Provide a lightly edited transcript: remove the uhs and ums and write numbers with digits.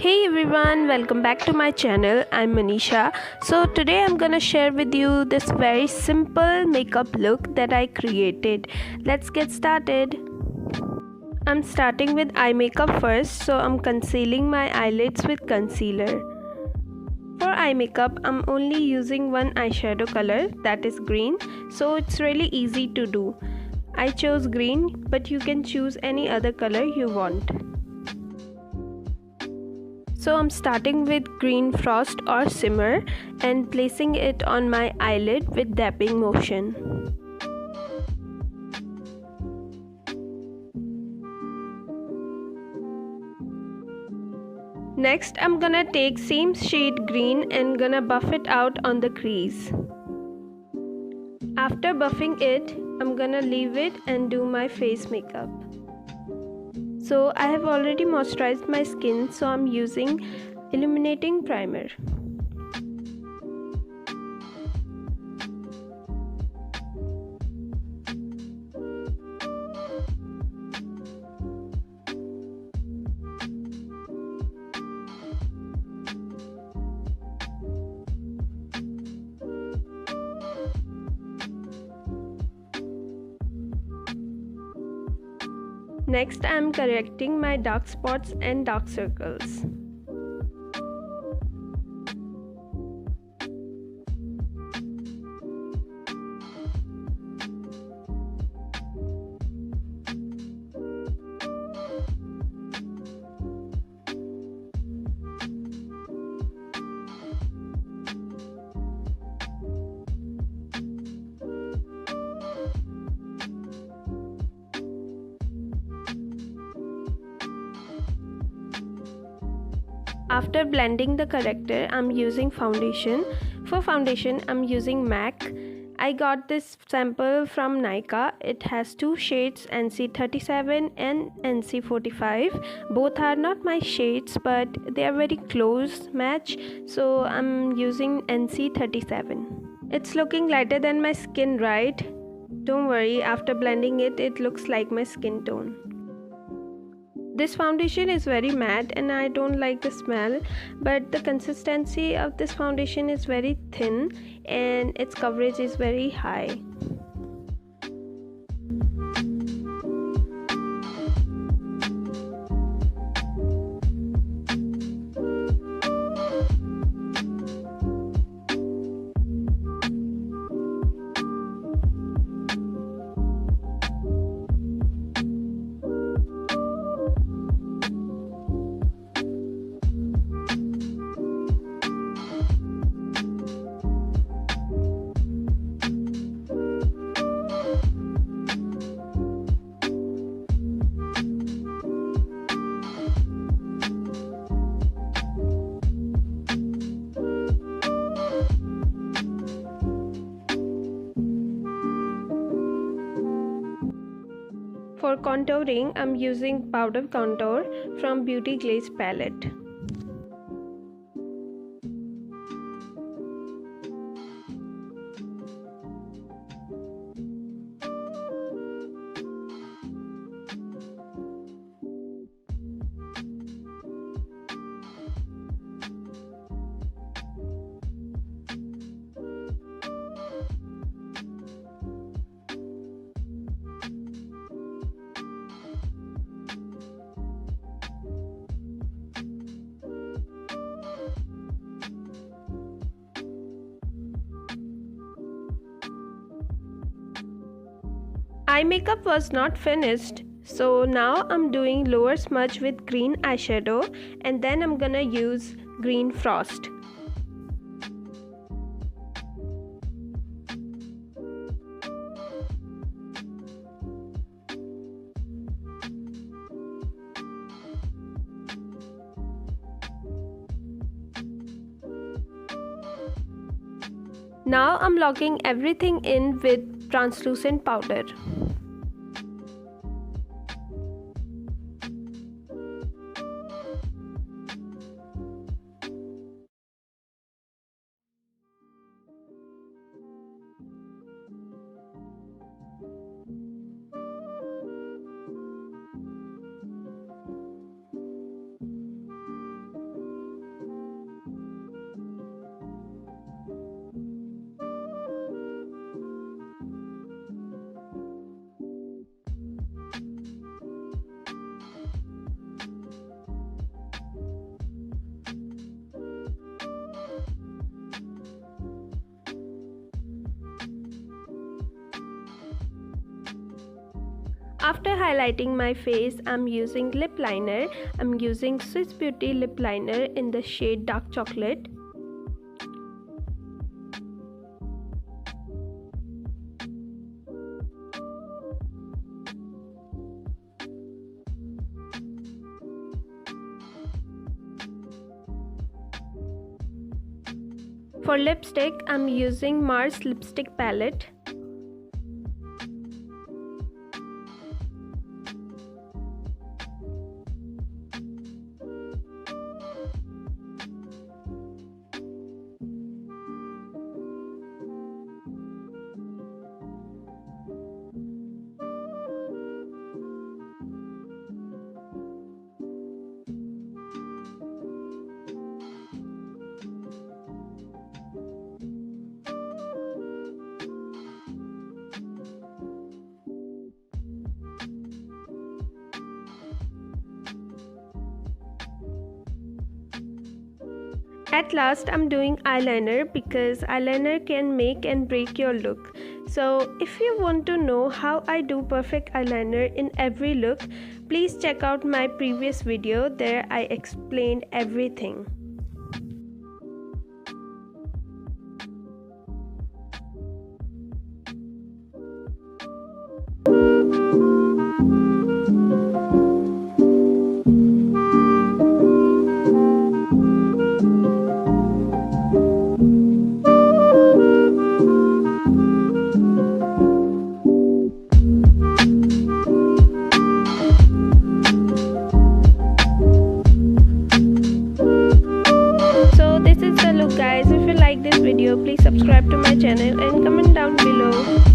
Hey everyone, welcome back to my channel. I'm Manisha. So today I'm gonna share with you this very simple makeup look that I created. Let's get started. I'm starting with eye makeup first, so I'm concealing my eyelids with concealer. For eye makeup, I'm only using one eyeshadow color, that is green, so it's really easy to do. I chose green, but you can choose any other color you want. So I'm starting with green frost or shimmer and placing it on my eyelid with dabbing motion. Next I'm gonna take same shade green and gonna buff it out on the crease. After buffing it, I'm gonna leave it and do my face makeup. So I have already moisturized my skin, so I'm using illuminating primer. Next, I am correcting my dark spots and dark circles. After blending the corrector, I'm using foundation. For foundation, I'm using MAC. I got this sample from Nykaa. It has two shades, NC37 and NC45. Both are not my shades, but they are very close match, so I'm using NC37. It's looking lighter than my skin, right? Don't worry, after blending it, it looks like my skin tone. This foundation is very matte and I don't like the smell, but the consistency of this foundation is very thin and its coverage is very high. For contouring, I'm using powder contour from Beauty Glaze palette. Eye makeup was not finished, so now I'm doing lower smudge with green eyeshadow and then I'm gonna use green frost. Now I'm locking everything in with translucent powder. After highlighting my face, I'm using lip liner. I'm using Swiss Beauty lip liner in the shade Dark Chocolate. For lipstick, I'm using Mars lipstick palette. At last, I'm doing eyeliner because eyeliner can make and break your look. So if you want to know how I do perfect eyeliner in every look, please check out my previous video. There I explained everything. Guys, if you like this video, please subscribe to my channel and comment down below.